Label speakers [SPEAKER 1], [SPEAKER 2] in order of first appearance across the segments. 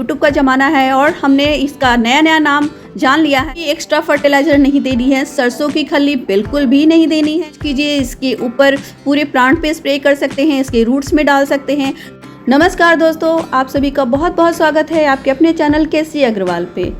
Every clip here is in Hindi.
[SPEAKER 1] यूट्यूब का ज़माना है और हमने इसका नया नया नाम जान लिया है। एक्स्ट्रा फर्टिलाइजर नहीं देनी है, सरसों की खली बिल्कुल भी नहीं देनी है। कीजिए इसके ऊपर पूरे प्लांट पे स्प्रे कर सकते हैं, इसके रूट्स में डाल सकते हैं। नमस्कार दोस्तों, आप सभी का बहुत बहुत स्वागत है आपके अपने चैनल केसी अग्रवाल पे।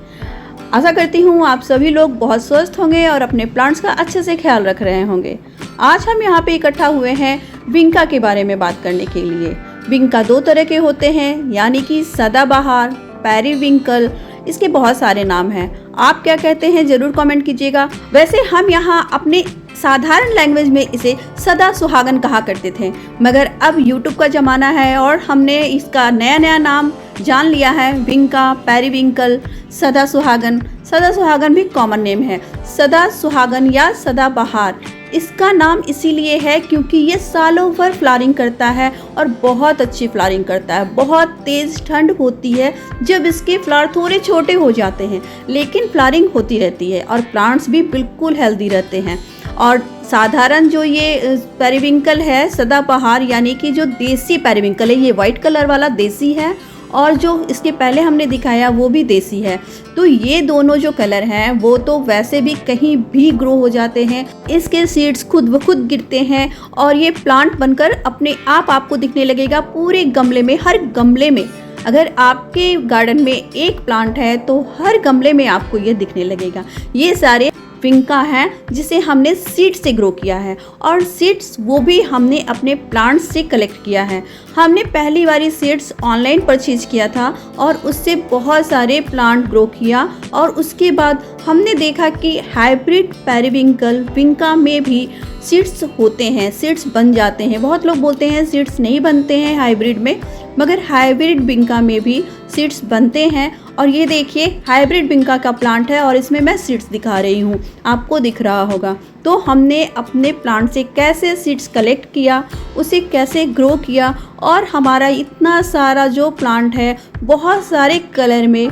[SPEAKER 1] आशा करती हूँ आप सभी लोग बहुत स्वस्थ होंगे और अपने प्लांट्स का अच्छे से ख्याल रख रहे होंगे। आज हम यहाँ पे इकट्ठा हुए हैं विंका के बारे में बात करने के लिए। विंका दो तरह के होते हैं, यानी कि सदाबहार, पेरिविंकल, इसके बहुत सारे नाम हैं। आप क्या कहते हैं ज़रूर कमेंट कीजिएगा। वैसे हम यहाँ अपने साधारण लैंग्वेज में इसे सदा सुहागन कहा करते थे, मगर अब यूट्यूब का ज़माना है और हमने इसका नया नया नाम जान लिया है। विंका, पेरिविंकल, सदा सुहागन। सदा सुहागन भी कॉमन नेम है। सदा सुहागन या सदाबहार इसका नाम इसीलिए है क्योंकि ये सालों भर फ्लावरिंग करता है और बहुत अच्छी फ्लावरिंग करता है। बहुत तेज़ ठंड होती है जब इसके फ्लावर थोड़े छोटे हो जाते हैं, लेकिन फ्लावरिंग होती रहती है और प्लांट्स भी बिल्कुल हेल्दी रहते हैं। और साधारण जो ये पेरिविंकल है सदाबहार, यानी कि जो देसी पेरिविंकल है, ये वाइट कलर वाला देसी है और जो इसके पहले हमने दिखाया वो भी देसी है। तो ये दोनों जो कलर हैं वो तो वैसे भी कहीं भी ग्रो हो जाते हैं। इसके सीड्स खुद ब खुद गिरते हैं और ये प्लांट बनकर अपने आप आपको दिखने लगेगा पूरे गमले में। हर गमले में, अगर आपके गार्डन में एक प्लांट है तो हर गमले में आपको ये दिखने लगेगा। ये सारे विंका है जिसे हमने सीड्स से ग्रो किया है और सीड्स वो भी हमने अपने प्लांट्स से कलेक्ट किया है। हमने पहली बारी सीड्स ऑनलाइन परचेज किया था और उससे बहुत सारे प्लांट ग्रो किया और उसके बाद हमने देखा कि हाइब्रिड पेरिविंकल विंका में भी सीड्स होते हैं, सीड्स बन जाते हैं। बहुत लोग बोलते हैं सीड्स नहीं बनते हैं हाइब्रिड में, मगर हाइब्रिड विंका में भी सीड्स बनते हैं। और ये देखिए हाइब्रिड विंका का प्लांट है और इसमें मैं सीड्स दिखा रही हूँ, आपको दिख रहा होगा। तो हमने अपने प्लांट से कैसे सीड्स कलेक्ट किया, उसे कैसे ग्रो किया और हमारा इतना सारा जो प्लांट है बहुत सारे कलर में।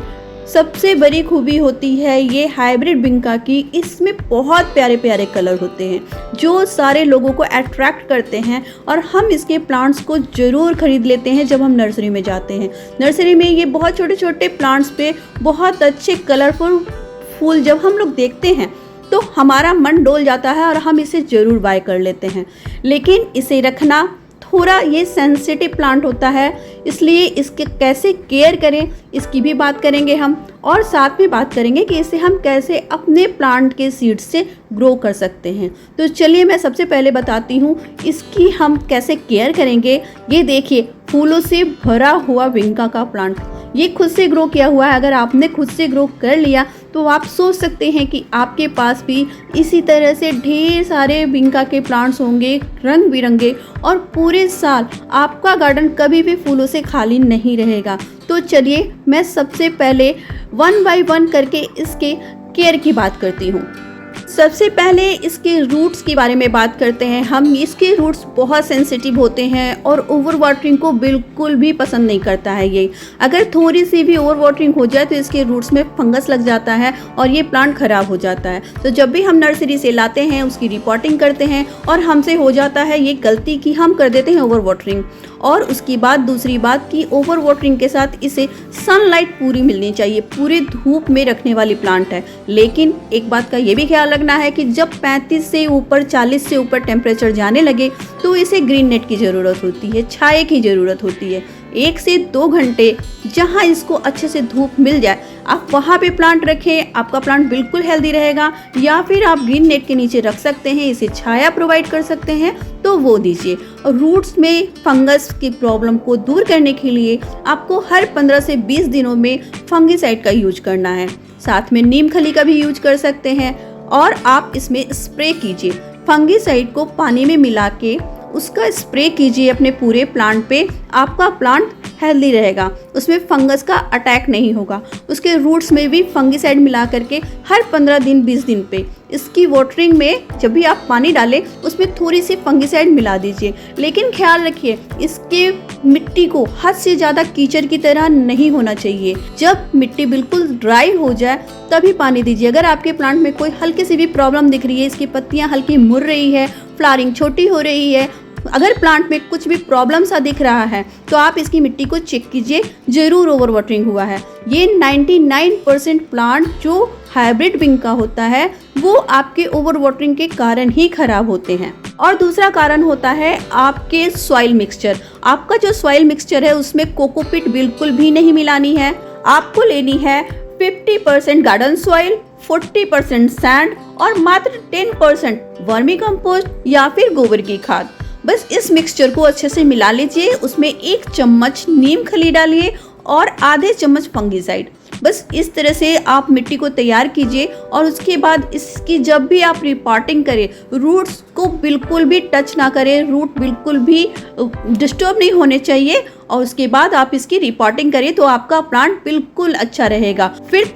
[SPEAKER 1] सबसे बड़ी खूबी होती है ये हाइब्रिड विंका की, इसमें बहुत प्यारे प्यारे कलर होते हैं जो सारे लोगों को अट्रैक्ट करते हैं और हम इसके प्लांट्स को ज़रूर ख़रीद लेते हैं जब हम नर्सरी में जाते हैं। नर्सरी में ये बहुत छोटे छोटे प्लांट्स पे बहुत अच्छे कलरफुल फूल जब हम लोग देखते हैं तो हमारा मन डोल जाता है और हम इसे ज़रूर बाय कर लेते हैं। लेकिन इसे रखना थोड़ा ये सेंसिटिव प्लांट होता है, इसलिए इसके कैसे केयर करें इसकी भी बात करेंगे हम, और साथ में बात करेंगे कि इसे हम कैसे अपने प्लांट के सीड्स से ग्रो कर सकते हैं। तो चलिए मैं सबसे पहले बताती हूँ इसकी हम कैसे केयर करेंगे। ये देखिए फूलों से भरा हुआ विंका का प्लांट, ये खुद से ग्रो किया हुआ है। अगर आपने खुद से ग्रो कर लिया तो आप सोच सकते हैं कि आपके पास भी इसी तरह से ढेर सारे विंका के प्लांट्स होंगे रंग बिरंगे और पूरे साल आपका गार्डन कभी भी फूलों से खाली नहीं रहेगा। तो चलिए मैं सबसे पहले वन बाय वन करके इसके केयर की बात करती हूँ। सबसे पहले इसके रूट्स के बारे में बात करते हैं हम। इसके रूट्स बहुत सेंसिटिव होते हैं और ओवर वाटरिंग को बिल्कुल भी पसंद नहीं करता है ये। अगर थोड़ी सी भी ओवर वाटरिंग हो जाए तो इसके रूट्स में फंगस लग जाता है और ये प्लांट ख़राब हो जाता है। तो जब भी हम नर्सरी से लाते हैं उसकी रिपोर्टिंग करते हैं और हमसे हो जाता है ये गलती कि हम कर देते हैं ओवर वाटरिंग। और उसकी बाद दूसरी बात कि ओवर वाटरिंग के साथ इसे सनलाइट पूरी मिलनी चाहिए, पूरी धूप में रखने वाली प्लांट है। लेकिन एक बात का ये भी ख्याल रखना है कि जब 35 से ऊपर 40 से ऊपर टेम्परेचर जाने लगे तो इसे ग्रीन नेट की ज़रूरत होती है, छाए की ज़रूरत होती है। 1 से 2 घंटे जहाँ इसको अच्छे से धूप मिल जाए आप वहाँ पे प्लांट रखें, आपका प्लांट बिल्कुल हेल्दी रहेगा। या फिर आप ग्रीन नेट के नीचे रख सकते हैं, इसे छाया प्रोवाइड कर सकते हैं तो वो दीजिए। और रूट्स में फंगस की प्रॉब्लम को दूर करने के लिए आपको हर 15 से 20 दिनों में फंगिसाइड का यूज करना है। साथ में नीम खली का भी यूज कर सकते हैं और आप इसमें स्प्रे कीजिए। फंगिसाइड को पानी में मिला के उसका स्प्रे कीजिए अपने पूरे प्लांट पे। आपका प्लांट हेल्दी रहेगा, उसमें फंगस का अटैक नहीं होगा। उसके रूट्स में भी फंगिसाइड मिला करके हर 15 दिन 20 दिन पे इसकी वाटरिंग में जब भी आप पानी डालें उसमें थोड़ी सी फंगिसाइड मिला दीजिए। लेकिन ख्याल रखिए इसके मिट्टी को हद से ज़्यादा कीचड़ की तरह नहीं होना चाहिए। जब मिट्टी बिल्कुल ड्राई हो जाए तभी पानी दीजिए। अगर आपके प्लांट में कोई हल्की सी भी प्रॉब्लम दिख रही है, इसकी पत्तियाँ हल्की मुड़ रही है, फ्लावरिंग छोटी हो रही है, अगर प्लांट में कुछ भी प्रॉब्लम सा दिख रहा है तो आप इसकी मिट्टी को चेक कीजिए, जरूर ओवर वाटरिंग हुआ है। ये 99% प्लांट जो हाइब्रिड विंग का होता है वो आपके ओवर वाटरिंग के कारण ही खराब होते हैं। और दूसरा कारण होता है आपके सॉइल मिक्सचर। आपका जो सॉइल मिक्सचर है उसमें कोकोपीट बिल्कुल भी नहीं मिलानी है। आपको लेनी है 50% गार्डन सॉइल, 40% सैंड और मात्र 10% वर्मी कंपोस्ट या फिर गोबर की खाद। बस इस मिक्सचर को अच्छे से मिला लीजिए। उसमें 1 चम्मच नीम खली डालिए और आधे चम्मच फंगीसाइड। बस इस तरह से आप मिट्टी को तैयार कीजिए और उसके बाद इसकी जब भी आप रिपोर्टिंग करें, रूट्स को बिल्कुल भी टच ना करें, रूट बिल्कुल भी डिस्टर्ब नहीं होने चाहिए। और उसके बाद आप इसकी रिपोर्टिंग करें तो आपका प्लांट बिल्कुल अच्छा रहेगा। फिर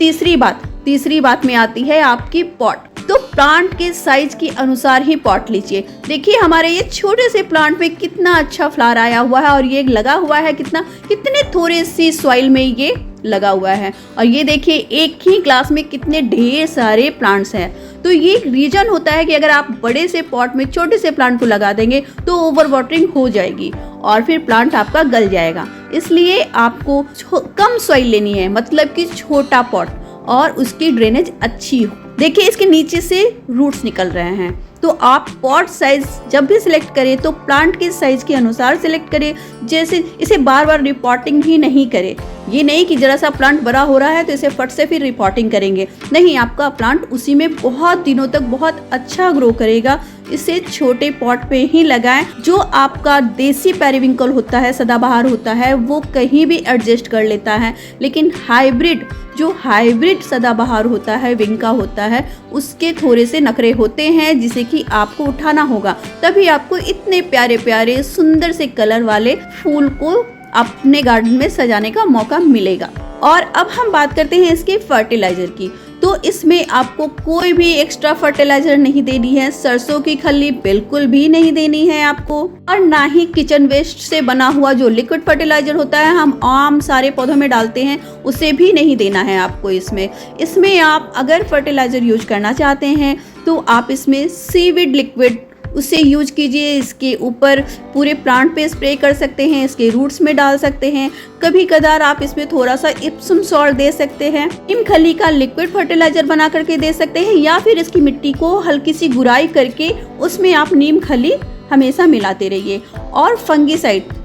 [SPEAKER 1] तीसरी बात में आती है आपकी पॉट। तो प्लांट के साइज के अनुसार ही पॉट लीजिए। देखिए हमारे ये छोटे से प्लांट में कितना अच्छा फ्लावर आया हुआ है और ये लगा हुआ है कितने थोड़े सी सॉइल में ये लगा हुआ है। और ये देखिए एक ही ग्लास में कितने ढेर सारे प्लांट्स हैं। तो ये एक रीजन होता है कि अगर आप बड़े से पॉट में छोटे से प्लांट को लगा देंगे तो ओवर वाटरिंग हो जाएगी और फिर प्लांट आपका गल जाएगा। इसलिए आपको कम सॉइल लेनी है, मतलब कि छोटा पॉट और उसकी ड्रेनेज अच्छी हो। देखिए इसके नीचे से रूट्स निकल रहे हैं। तो आप पॉट साइज जब भी सिलेक्ट करें तो प्लांट के साइज के अनुसार सिलेक्ट करें। जैसे इसे बार बार रिपोर्टिंग ही नहीं करें। ये नहीं कि जरा सा प्लांट बड़ा हो रहा है तो इसे फट से फिर रिपोर्टिंग करेंगे। नहीं, आपका प्लांट उसी में बहुत दिनों तक बहुत अच्छा ग्रो करेगा। इसे छोटे पॉट पे ही लगाएं। जो आपका देसी पेरिविंकल होता है, सदाबहार होता है, वो कहीं भी एडजस्ट कर लेता है। लेकिन जो हाइब्रिड सदाबहार होता है, विंग का होता है, उसके थोड़े से नखरे होते हैं जिसे कि आपको उठाना होगा। तभी आपको इतने प्यारे प्यारे सुंदर से कलर वाले फूल को अपने गार्डन में सजाने का मौका मिलेगा। और अब हम बात करते हैं इसके फर्टिलाइजर की। तो इसमें आपको कोई भी एक्स्ट्रा फर्टिलाइजर नहीं देनी है। सरसों की खली बिल्कुल भी नहीं देनी है आपको, और ना ही किचन वेस्ट से बना हुआ जो लिक्विड फर्टिलाइजर होता है हम आम सारे पौधों में डालते हैं, उसे भी नहीं देना है आपको। इसमें आप अगर फर्टिलाइजर यूज करना चाहते हैं तो आप इसमें सीविड लिक्विड उसे यूज कीजिए। इसके ऊपर पूरे प्लांट पे स्प्रे कर सकते हैं, इसके रूट्स में डाल सकते हैं। कभी कदार आप इसमें थोड़ा सा इप्सम सॉल्ट दे सकते हैं। नीम खली का लिक्विड फर्टिलाइजर बना करके दे सकते हैं, या फिर इसकी मिट्टी को हल्की सी गुराई करके उसमें आप नीम खली हमेशा मिलाते रहिए। और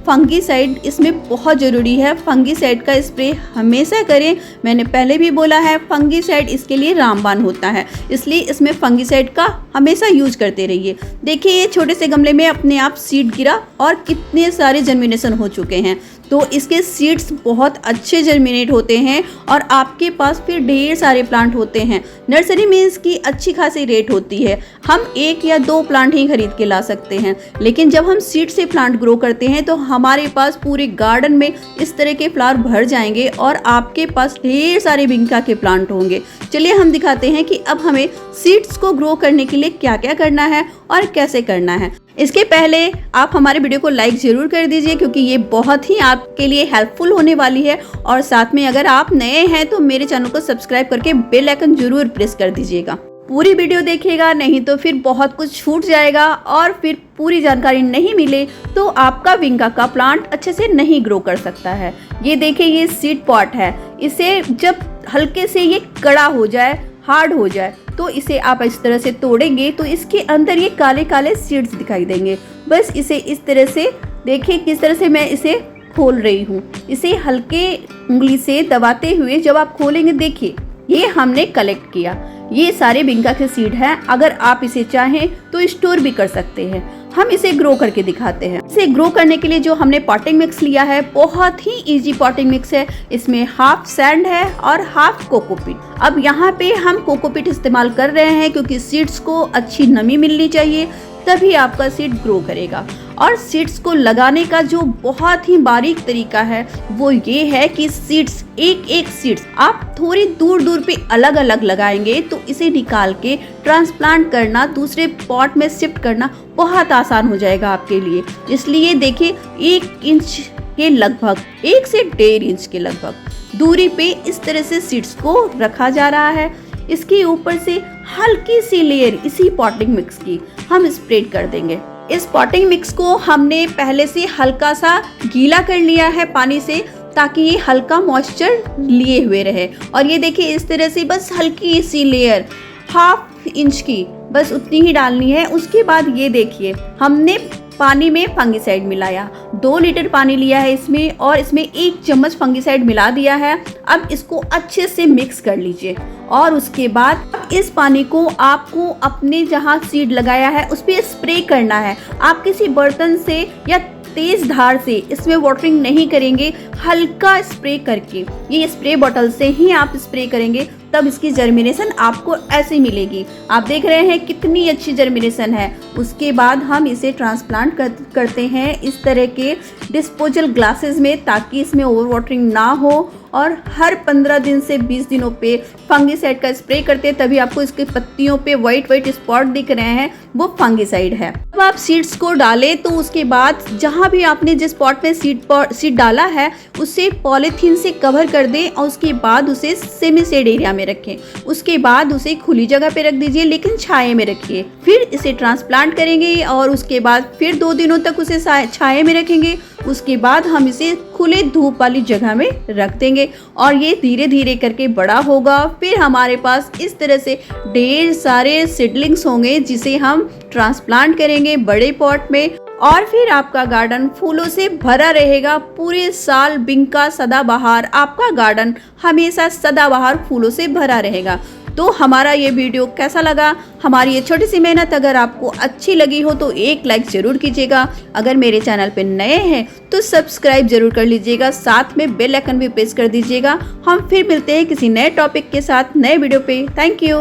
[SPEAKER 1] फंगीसाइड इसमें बहुत ज़रूरी है। फंगीसाइड का स्प्रे हमेशा करें। मैंने पहले भी बोला है, फंगीसाइड इसके लिए रामबाण होता है, इसलिए इसमें फंगीसाइड का हमेशा यूज करते रहिए। देखिए ये छोटे से गमले में अपने आप सीड गिरा और कितने सारे जर्मिनेशन हो चुके हैं। तो इसके सीड्स बहुत अच्छे जर्मिनेट होते हैं और आपके पास फिर ढेर सारे प्लांट होते हैं। नर्सरी में इसकी अच्छी खासी रेट होती है। हम 1 या 2 प्लांट ही खरीद के ला सकते हैं, लेकिन जब हम सीड से प्लांट ग्रो करते हैं तो हमारे पास पूरे गार्डन में इस तरह के फ्लावर भर जाएंगे और आपके पास ढेर सारे विंका के प्लांट होंगे। चलिए हम दिखाते हैं कि अब हमें सीड्स को ग्रो करने के लिए क्या क्या करना है और कैसे करना है। इसके पहले आप हमारे वीडियो को लाइक जरूर कर दीजिए, क्योंकि ये बहुत ही आपके लिए हेल्पफुल होने वाली है। और साथ में अगर आप नए हैं तो मेरे चैनल को सब्सक्राइब करके बेल आइकन जरूर प्रेस कर दीजिएगा। पूरी वीडियो देखिएगा, नहीं तो फिर बहुत कुछ छूट जाएगा और फिर पूरी जानकारी नहीं मिले तो आपका विंगा का प्लांट अच्छे से नहीं ग्रो कर सकता है। ये देखिए ये सीड पॉट है। इसे जब हल्के से ये कड़ा हो जाए, हार्ड हो जाए, तो इसे आप इस तरह से तोड़ेंगे तो इसके अंदर ये काले काले सीड्स दिखाई देंगे। बस इसे इस तरह से देखिए, किस तरह से मैं इसे खोल रही हूँ। इसे हल्के उंगली से दबाते हुए जब आप खोलेंगे, देखिए ये हमने कलेक्ट किया। ये सारे विंगा के सीड हैं। अगर आप इसे चाहें तो स्टोर भी कर सकते हैं। हम इसे ग्रो करके दिखाते हैं। इसे ग्रो करने के लिए जो हमने पॉटिंग मिक्स लिया है, बहुत ही इजी पॉटिंग मिक्स है। इसमें हाफ सैंड है और हाफ कोकोपीट। अब यहाँ पे हम कोकोपीट इस्तेमाल कर रहे हैं क्योंकि सीड्स को अच्छी नमी मिलनी चाहिए, तभी आपका सीड ग्रो करेगा। और सीड्स को लगाने का जो बहुत ही बारीक तरीका है वो ये है कि सीड्स एक सीड्स आप थोड़ी दूर दूर पे अलग अलग लगाएंगे तो इसे निकाल के ट्रांसप्लांट करना, दूसरे पॉट में शिफ्ट करना बहुत आसान हो जाएगा आपके लिए। इसलिए देखिए 1 इंच के लगभग, 1 से 1.5 इंच के लगभग दूरी पे इस तरह से सीड्स को रखा जा रहा है। इसके ऊपर से हल्की सी लेयर इसी पॉटिंग मिक्स की हम स्प्रेड कर देंगे। इस पॉटिंग मिक्स को हमने पहले से हल्का सा गीला कर लिया है पानी से, ताकि ये हल्का मॉइस्चर लिए हुए रहे। और ये देखिए इस तरह से बस हल्की सी लेयर 1/2 इंच की बस उतनी ही डालनी है। उसके बाद ये देखिए हमने पानी में फंगिसाइड मिलाया, 2 लीटर पानी लिया है इसमें और इसमें 1 चम्मच फंगिसाइड मिला दिया है। अब इसको अच्छे से मिक्स कर लीजिए और उसके बाद इस पानी को आपको अपने जहाँ सीड लगाया है उस पर स्प्रे करना है। आप किसी बर्तन से या तेज धार से इसमें वाटरिंग नहीं करेंगे, हल्का स्प्रे करके, ये स्प्रे बॉटल से ही आप स्प्रे करेंगे, तब इसकी जर्मिनेशन आपको ऐसे मिलेगी। आप देख रहे हैं कितनी अच्छी जर्मिनेशन है। उसके बाद हम इसे ट्रांसप्लांट करते हैं इस तरह के डिस्पोजल ग्लासेस में, ताकि इसमें ओवर वाटरिंग ना हो। और हर 15 दिन से 20 दिनों पे फंगिसाइड का स्प्रे करते हैं, तभी आपको इसके पत्तियों पे वाइट स्पॉट दिख रहे हैं, वो फंगिसाइड है। जब आप सीड्स को डालें तो उसके बाद जहाँ भी आपने जिस पॉट में सीड डाला है उसे पॉलीथीन से कवर कर दें और उसके बाद उसे सेमी शेड एरिया में रखें। उसके बाद उसे खुली जगह पे रख दीजिए, लेकिन छाये में रखिए। फिर इसे ट्रांसप्लांट करेंगे और उसके बाद फिर 2 दिनों तक उसे छाये में रखेंगे। उसके बाद हम इसे खुले धूप वाली जगह में रख देंगे और ये धीरे धीरे करके बड़ा होगा। फिर हमारे पास इस तरह से ढेर सारे सीडलिंग्स होंगे जिसे हम ट्रांसप्लांट करेंगे बड़े पॉट में, और फिर आपका गार्डन फूलों से भरा रहेगा पूरे साल। बिंका सदाबहार, आपका गार्डन हमेशा सदाबहार फूलों से भरा रहेगा। तो हमारा ये वीडियो कैसा लगा, हमारी ये छोटी सी मेहनत अगर आपको अच्छी लगी हो तो एक लाइक ज़रूर कीजिएगा। अगर मेरे चैनल पे नए हैं तो सब्सक्राइब जरूर कर लीजिएगा, साथ में बेल आइकन भी प्रेस कर दीजिएगा। हम फिर मिलते हैं किसी नए टॉपिक के साथ नए वीडियो पे। Thank you.